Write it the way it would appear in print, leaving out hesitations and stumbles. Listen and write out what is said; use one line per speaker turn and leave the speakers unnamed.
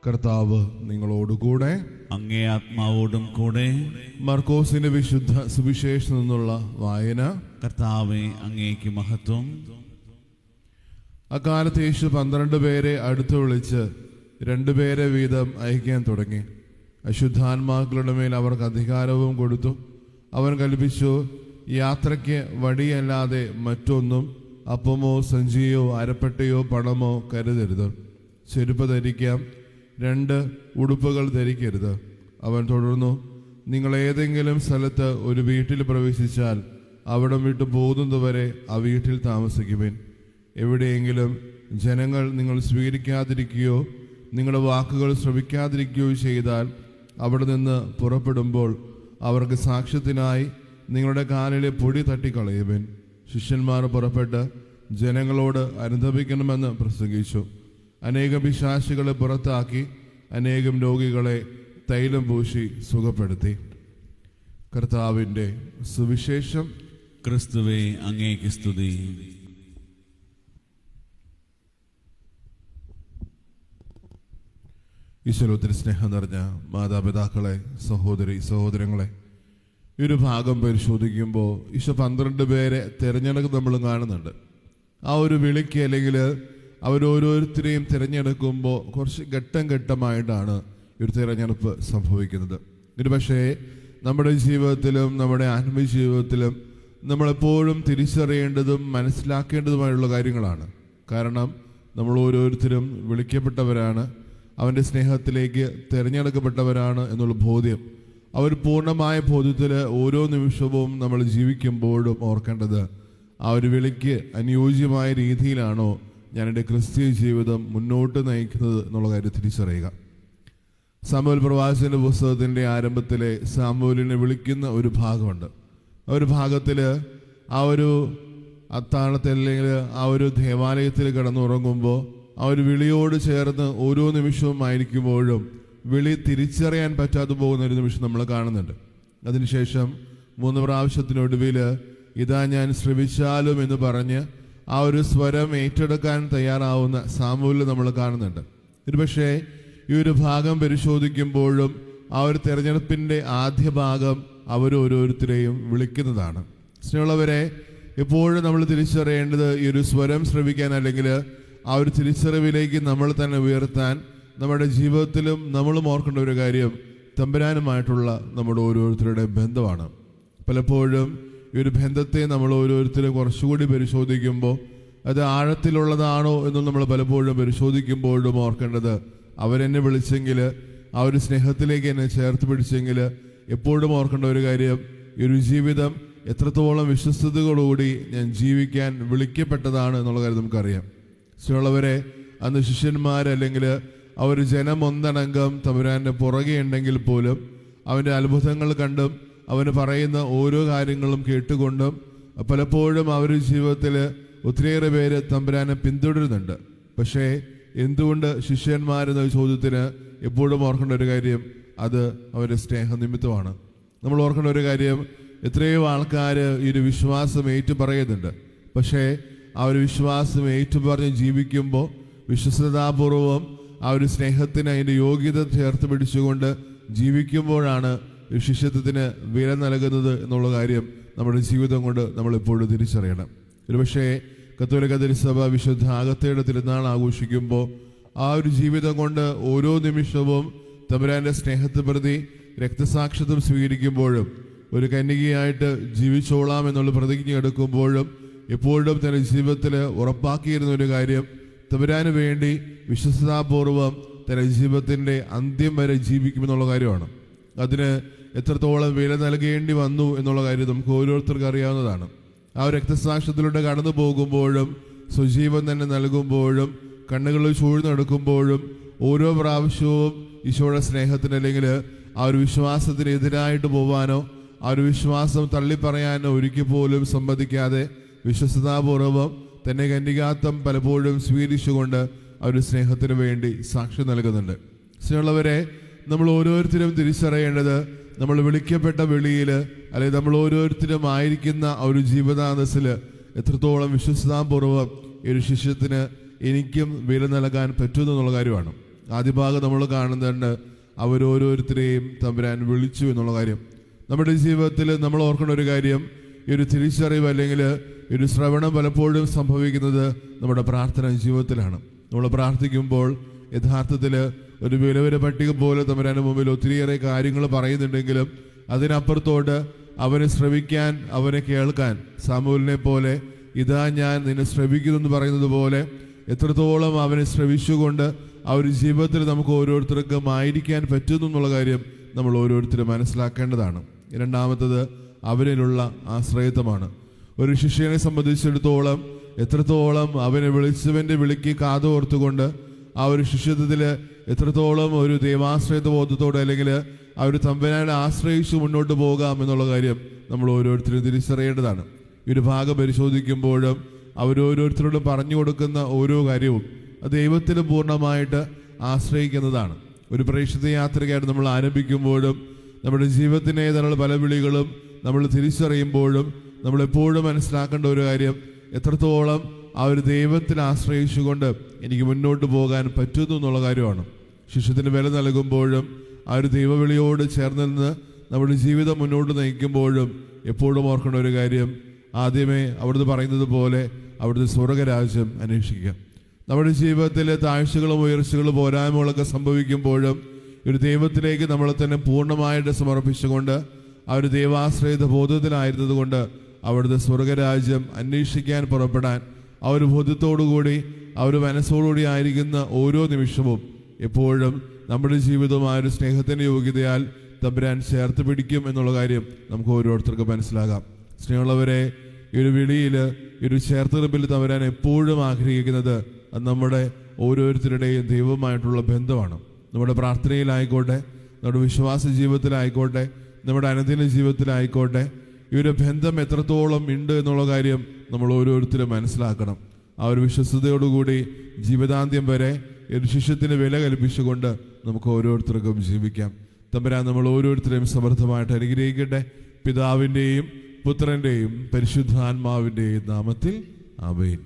കർത്താവ് നിങ്ങളോടുകൂടെ.
അങ്ങേ ആത്മാവോടും കൂടെ.
മർക്കോസിന്റെ വിശുദ്ധ സുവിശേഷത്തിൽ നിന്നുള്ള വായന.
കർത്താവേ, അങ്ങേക്ക് മഹത്വം.
അക്കാലത്ത് യേശു 12 പേരെ അടുത്ത് വിളിച്ച് 2 പേരെ വീതം അയക്കാൻ തുടങ്ങി. അശുദ്ധാത്മാക്കളുടെ മേൽ അവർക്ക് അധികാരവും കൊടുത്തു. അവൻ കൽപ്പിച്ചു, യാത്രയ്ക്ക് വടിയല്ലാതെ മറ്റൊന്നും, അപ്പമോ സഞ്ചിയോ അരപ്പട്ടയോ പണമോ കരുതരുത്. ചെരുപ്പ് ധരിക്കാം, 2 ഉടുപ്പുകൾ ധരിക്കരുത്. അവൻ തുടർന്നു, നിങ്ങൾ ഏതെങ്കിലും സ്ഥലത്ത് ഒരു വീട്ടിൽ പ്രവേശിച്ചാൽ അവിടം വിട്ടു പോകുന്നതുവരെ ആ വീട്ടിൽ താമസിക്കുവിൻ. എവിടെയെങ്കിലും ജനങ്ങൾ നിങ്ങൾ സ്വീകരിക്കാതിരിക്കുകയോ നിങ്ങളുടെ വാക്കുകൾ ശ്രവിക്കാതിരിക്കുകയോ ചെയ്താൽ അവിടെ നിന്ന് പുറപ്പെടുമ്പോൾ അവർക്ക് സാക്ഷ്യത്തിനായി നിങ്ങളുടെ കാലിലെ പൊടി തട്ടിക്കളയുവിൻ. ശിഷ്യന്മാർ പുറപ്പെട്ട് ജനങ്ങളോട് അനുതപിക്കണമെന്ന് പ്രസംഗിച്ചു. അനേകം പിശാചുകളെ പുറത്താക്കി അനേകം രോഗികളെ തൈലം പൂശി സുഖപ്പെടുത്തി. കർത്താവിൻ്റെ സുവിശേഷം.
ക്രിസ്തുവേ, അങ്ങേക്ക് സ്തുതി.
ഈശ്വരത്തിന് സ്നേഹം നിറഞ്ഞ മാതാപിതാക്കളെ, സഹോദരി സഹോദരങ്ങളെ, ഈ ഒരു ഭാഗം പരിശോധിക്കുമ്പോൾ ഈശോ 12 പേരെ തിരഞ്ഞെടുക്കും നമ്മൾ കാണുന്നുണ്ട്. ആ ഒരു വിളിക്ക് അല്ലെങ്കിൽ അവരോരോരുത്തരെയും തിരഞ്ഞെടുക്കുമ്പോൾ കുറച്ച് ഘട്ടം ഘട്ടമായിട്ടാണ് ഈ ഒരു തിരഞ്ഞെടുപ്പ് സംഭവിക്കുന്നത്. ഇത് പക്ഷേ നമ്മുടെ ജീവിതത്തിലും നമ്മുടെ ആത്മീയ ജീവിതത്തിലും നമ്മളെപ്പോഴും തിരിച്ചറിയേണ്ടതും മനസ്സിലാക്കേണ്ടതുമായുള്ള കാര്യങ്ങളാണ്. കാരണം നമ്മൾ ഓരോരുത്തരും വിളിക്കപ്പെട്ടവരാണ്, അവൻ്റെ സ്നേഹത്തിലേക്ക് തിരഞ്ഞെടുക്കപ്പെട്ടവരാണ് എന്നുള്ള ബോധ്യം, അവർ പൂർണ്ണമായ ബോധ്യത്തിൽ ഓരോ നിമിഷവും നമ്മൾ ജീവിക്കുമ്പോഴും ഓർക്കേണ്ടത് ആ ഒരു വിളിക്ക് അനുയോജ്യമായ രീതിയിലാണോ ഞാൻ എൻ്റെ ക്രിസ്തീയ ജീവിതം മുന്നോട്ട് നയിക്കുന്നത് എന്നുള്ള കാര്യം തിരിച്ചറിയുക. സാമുവേൽ പ്രവാചകന്റെ പുസ്തകത്തിൻ്റെ ആരംഭത്തിലെ സാമുവേലിനെ വിളിക്കുന്ന ഒരു ഭാഗമുണ്ട്. ആ ഒരു ഭാഗത്തിൽ ആ ഒരു അത്താഴത്തിൽ അല്ലെങ്കിൽ ആ ഒരു ദേവാലയത്തിൽ കിടന്നുറങ്ങുമ്പോൾ ആ ഒരു വിളിയോട് ചേർന്ന് ഓരോ നിമിഷവും ആയിരിക്കുമ്പോഴും വിളി തിരിച്ചറിയാൻ പറ്റാതെ പോകുന്ന ഒരു നിമിഷം നമ്മൾ കാണുന്നുണ്ട്. അതിനുശേഷം 3 പ്രാവശ്യത്തിനൊടുവിൽ ഇതാ ഞാൻ ശ്രവിച്ചാലും എന്ന് പറഞ്ഞ് ആ ഒരു സ്വരം ഏറ്റെടുക്കാൻ തയ്യാറാവുന്ന സാമുവേലിനെ നമ്മൾ കാണുന്നുണ്ട്. ഇത് പക്ഷേ ഈ ഒരു ഭാഗം പരിശോധിക്കുമ്പോഴും ആ ഒരു തെരഞ്ഞെടുപ്പിൻ്റെ ആദ്യ ഭാഗം അവരോരോരുത്തരെയും വിളിക്കുന്നതാണ്. സ്നേഹമുള്ളവരെ, എപ്പോഴും നമ്മൾ തിരിച്ചറിയേണ്ടത് ഈ ഒരു സ്വരം ശ്രവിക്കാൻ അല്ലെങ്കിൽ ആ ഒരു തിരിച്ചറിവിലേക്ക് നമ്മൾ തന്നെ ഉയർത്താൻ നമ്മുടെ ജീവിതത്തിലും നമ്മളും ഓർക്കേണ്ട ഒരു കാര്യം തമ്പുരാനുമായിട്ടുള്ള നമ്മുടെ ഓരോരുത്തരുടെ ബന്ധമാണ്. പലപ്പോഴും ഈ ഒരു ബന്ധത്തെ നമ്മൾ ഓരോരുത്തരും കുറച്ചുകൂടി പരിശോധിക്കുമ്പോൾ അത് ആഴത്തിലുള്ളതാണോ എന്നും നമ്മൾ പലപ്പോഴും പരിശോധിക്കുമ്പോഴും ഓർക്കേണ്ടത് അവരെന്നെ വിളിച്ചെങ്കിൽ, ആ ഒരു സ്നേഹത്തിലേക്ക് എന്നെ ചേർത്ത് പിടിച്ചെങ്കിൽ എപ്പോഴും ഓർക്കേണ്ട ഒരു കാര്യം, ഈ ഒരു ജീവിതം എത്രത്തോളം വിശ്വസ്തയോടുകൂടി ഞാൻ ജീവിക്കാൻ വിളിക്കപ്പെട്ടതാണ് എന്നുള്ള കാര്യം നമുക്കറിയാം. ഉള്ളവരെ, അന്ന് ശിഷ്യന്മാരല്ലെങ്കിൽ ആ ഒരു ജനം ഒന്നടങ്കം തമ്പുരാൻ്റെ പുറകെ ഉണ്ടെങ്കിൽ പോലും അവൻ്റെ അത്ഭുതങ്ങൾ കണ്ടും അവന് പറയുന്ന ഓരോ കാര്യങ്ങളും കേട്ടുകൊണ്ടും പലപ്പോഴും അവരുടെ ജീവിതത്തിൽ ഒത്തിരിയേറെ പേര് തമ്പുരാനെ പിന്തുടരുന്നുണ്ട്. പക്ഷേ എന്തുകൊണ്ട് ശിഷ്യന്മാരെന്ന ചോദ്യത്തിന് എപ്പോഴും ഓർക്കേണ്ട ഒരു കാര്യം അത് അവരുടെ സ്നേഹനിമിത്തമാണ്. നമ്മൾ ഓർക്കേണ്ട ഒരു കാര്യം, എത്രയോ ആൾക്കാർ ഈ ഒരു വിശ്വാസം ഏറ്റുപറയുന്നുണ്ട്. പക്ഷേ ആ ഒരു വിശ്വാസം ഏറ്റുപറഞ്ഞ് ജീവിക്കുമ്പോൾ വിശ്വസ്തതാപൂർവം ആ ഒരു സ്നേഹത്തിന് അതിൻ്റെ യോഗ്യത ചേർത്ത് പിടിച്ചുകൊണ്ട് ജീവിക്കുമ്പോഴാണ് ശിഷ്യത്വത്തിന് വില നൽകുന്നത് എന്നുള്ള കാര്യം നമ്മുടെ ജീവിതം കൊണ്ട് നമ്മളെപ്പോഴും തിരിച്ചറിയണം. ഒരുപക്ഷേ കത്തോലിക്ക തിരുസഭ വിശുദ്ധ അഗത്തയുടെ തിരുനാൾ ആഘോഷിക്കുമ്പോൾ ആ ഒരു ജീവിതം കൊണ്ട് ഓരോ നിമിഷവും തമ്പുരാൻ്റെ സ്നേഹത്തെ പ്രതി രക്തസാക്ഷിത്വം സ്വീകരിക്കുമ്പോഴും ഒരു കന്യകയായിട്ട് ജീവിച്ചോളാം എന്നുള്ള പ്രതിജ്ഞ എടുക്കുമ്പോഴും എപ്പോഴും തൻ്റെ ജീവിതത്തിൽ ഉറപ്പാക്കിയിരുന്ന ഒരു കാര്യം, തമ്പുരാന് വേണ്ടി വിശ്വസ്തതാപൂർവം തൻ്റെ ജീവിതത്തിൻ്റെ അന്ത്യം വരെ ജീവിക്കുമെന്നുള്ള കാര്യമാണ്. അതിന് എത്രത്തോളം വില നൽകേണ്ടി വന്നു എന്നുള്ള കാര്യം നമുക്ക് ഓരോരുത്തർക്കും അറിയാവുന്നതാണ്. ആ ഒരു രക്തസാക്ഷ്യത്തിലൂടെ കടന്നു പോകുമ്പോഴും സ്വജീവൻ തന്നെ നൽകുമ്പോഴും കണ്ണുകൾ ചൂഴ്ന്നെടുക്കുമ്പോഴും ഓരോ പ്രാവശ്യവും ഈശോയുടെ സ്നേഹത്തിന് അല്ലെങ്കിൽ ആ ഒരു വിശ്വാസത്തിന് എതിരായിട്ട് പോവാനോ ആ ഒരു വിശ്വാസം തള്ളിപ്പറയാനോ ഒരിക്കൽ പോലും സമ്മതിക്കാതെ വിശ്വസ്തതാപൂർവം തന്നെ കന്യകാത്വം പലപ്പോഴും സ്വീകരിച്ചുകൊണ്ട് ആ ഒരു സ്നേഹത്തിന് വേണ്ടി സാക്ഷ്യം നൽകുന്നുണ്ട്. സ്നേഹമുള്ളവരെ, നമ്മൾ ഓരോരുത്തരും തിരിച്ചറിയേണ്ടത് നമ്മൾ വിളിക്കപ്പെട്ട വിളിയിൽ അല്ലെങ്കിൽ നമ്മൾ ഓരോരുത്തരും ആയിരിക്കുന്ന ആ ഒരു ജീവിതാന്തസ്സിൽ എത്രത്തോളം വിശ്വസ്തതാപൂർവം ഈ ഒരു ശിഷ്യത്തിന് എനിക്കും വില നൽകാൻ പറ്റുന്നു എന്നുള്ള കാര്യമാണ്. ആദ്യ ഭാഗം നമ്മൾ കാണുന്നുണ്ട്, അവരോരോരുത്തരെയും തമ്പുരാൻ വിളിച്ചു എന്നുള്ള കാര്യം. നമ്മുടെ ജീവിതത്തിൽ നമ്മൾ ഓർക്കേണ്ട ഒരു കാര്യം, ഈ ഒരു തിരിച്ചറിവ് അല്ലെങ്കിൽ ഈ ഒരു ശ്രവണം പലപ്പോഴും സംഭവിക്കുന്നത് നമ്മുടെ പ്രാർത്ഥനാ ജീവിതത്തിലാണ്. നമ്മൾ പ്രാർത്ഥിക്കുമ്പോൾ യഥാർത്ഥത്തിൽ ഒരു വിലവര പട്ടിക പോലെ തമ്പുരാന്റെ മുമ്പിൽ ഒത്തിരിയേറെ കാര്യങ്ങൾ പറയുന്നുണ്ടെങ്കിലും അതിനപ്പുറത്തോട്ട് അവനെ ശ്രവിക്കാൻ, അവനെ കേൾക്കാൻ, സാമുവേലിനെ പോലെ ഇതാ ഞാൻ നിന്നെ ശ്രവിക്കുന്നു എന്ന് പറയുന്നത് പോലെ എത്രത്തോളം അവനെ ശ്രവിച്ചുകൊണ്ട് ആ ഒരു ജീവിതത്തിൽ നമുക്ക് ഓരോരുത്തർക്കും ആയിരിക്കാൻ പറ്റുന്നു എന്നുള്ള കാര്യം നമ്മൾ ഓരോരുത്തരും മനസ്സിലാക്കേണ്ടതാണ്. രണ്ടാമത്തത് അവനിലുള്ള ആശ്രയത്വമാണ്. ഒരു ശിഷ്യനെ സംബന്ധിച്ചിടത്തോളം എത്രത്തോളം അവനെ വിളിച്ചവൻ്റെ വിളിക്ക് കാതോർത്തുകൊണ്ട് ആ ഒരു ശിഷ്യത്വത്തിൽ എത്രത്തോളം ഒരു ദൈവാശ്രയത്വ ബോധത്തോടെ അല്ലെങ്കിൽ ആ ഒരു തമ്പുരാനെ ആശ്രയിച്ച് മുന്നോട്ട് പോകാം എന്നുള്ള കാര്യം നമ്മൾ ഓരോരുത്തരും തിരിച്ചറിയേണ്ടതാണ്. ഈ ഒരു ഭാഗം പരിശോധിക്കുമ്പോഴും അവരോരോരുത്തരോടും പറഞ്ഞു കൊടുക്കുന്ന ഓരോ കാര്യവും ദൈവത്തിൽ പൂർണ്ണമായിട്ട് ആശ്രയിക്കുന്നതാണ്. ഒരു പ്രേക്ഷിത യാത്രയ്ക്കായിട്ട് നമ്മൾ ആരംഭിക്കുമ്പോഴും നമ്മുടെ ജീവിതത്തിനേതായുള്ള പല വിളികളും നമ്മൾ തിരിച്ചറിയുമ്പോഴും നമ്മളെപ്പോഴും മനസ്സിലാക്കേണ്ട ഒരു കാര്യം, എത്രത്തോളം ആ ഒരു ദൈവത്തിൽ ആശ്രയിച്ചുകൊണ്ട് എനിക്ക് മുന്നോട്ട് പോകാൻ പറ്റുന്നു എന്നുള്ള കാര്യമാണ്. ശിഷ്യത്തിന് വില നൽകുമ്പോഴും ആ ഒരു ദൈവവിളിയോട് ചേർന്ന് നിന്ന് നമ്മുടെ ജീവിതം മുന്നോട്ട് നയിക്കുമ്പോഴും എപ്പോഴും ഓർക്കേണ്ട ഒരു കാര്യം, ആദ്യമേ അവിടുന്ന് പറയുന്നത് പോലെ അവിടുത്തെ സ്വർഗരാജ്യം അന്വേഷിക്കുക. നമ്മുടെ ജീവിതത്തിലെ താഴ്ചകളും ഉയർച്ചകളും പോരായ്മകളൊക്കെ സംഭവിക്കുമ്പോഴും ഒരു ദൈവത്തിലേക്ക് നമ്മളെ തന്നെ പൂർണ്ണമായിട്ട് സമർപ്പിച്ചുകൊണ്ട് ആ ഒരു ദൈവാശ്രയത ബോധത്തിലായിരുന്നത് കൊണ്ട് അവിടുത്തെ സ്വർഗരാജ്യം അന്വേഷിക്കാൻ പുറപ്പെടാൻ ആ ഒരു ബോധ്യത്തോടുകൂടി ആ ഒരു മനസ്സോടുകൂടി ആയിരിക്കുന്ന ഓരോ നിമിഷവും എപ്പോഴും നമ്മുടെ ജീവിതമായ ഒരു സ്നേഹത്തിൻ്റെ യോഗ്യതയാൽ തമ്പുരാൻ ചേർത്ത് പിടിക്കും എന്നുള്ള കാര്യം നമുക്ക് ഓരോരുത്തർക്കും മനസ്സിലാകാം. സ്നേഹമുള്ളവരെ, ഈ ഒരു വിളിയിൽ ഈ ഒരു ചേർത്തിറപ്പിൽ തമ്പുരാൻ എപ്പോഴും ആഗ്രഹിക്കുന്നത് അത് നമ്മുടെ ഓരോരുത്തരുടെയും ദൈവമായിട്ടുള്ള ബന്ധമാണ്. നമ്മുടെ പ്രാർത്ഥനയിലായിക്കോട്ടെ, നമ്മുടെ വിശ്വാസ ജീവിതത്തിലായിക്കോട്ടെ, നമ്മുടെ അനുദിന ജീവിതത്തിലായിക്കോട്ടെ, ഈ ഒരു ബന്ധം എത്രത്തോളം ഉണ്ട് എന്നുള്ള കാര്യം നമ്മൾ ഓരോരുത്തരും മനസ്സിലാക്കണം. ആ ഒരു വിശ്വസ്തയോടുകൂടി ജീവിതാന്ത്യം വരെ ഒരു ശിഷ്യത്തിന് വില കൽപ്പിച്ചുകൊണ്ട് നമുക്ക് ഓരോരുത്തർക്കും ജീവിക്കാം. തമ്പുരാൻ നമ്മൾ ഓരോരുത്തരെയും സമൃദ്ധമായിട്ട് അനുഗ്രഹിക്കട്ടെ. പിതാവിൻ്റെയും പുത്രൻ്റെയും പരിശുദ്ധാത്മാവിൻ്റെയും നാമത്തിൽ ആമേൻ.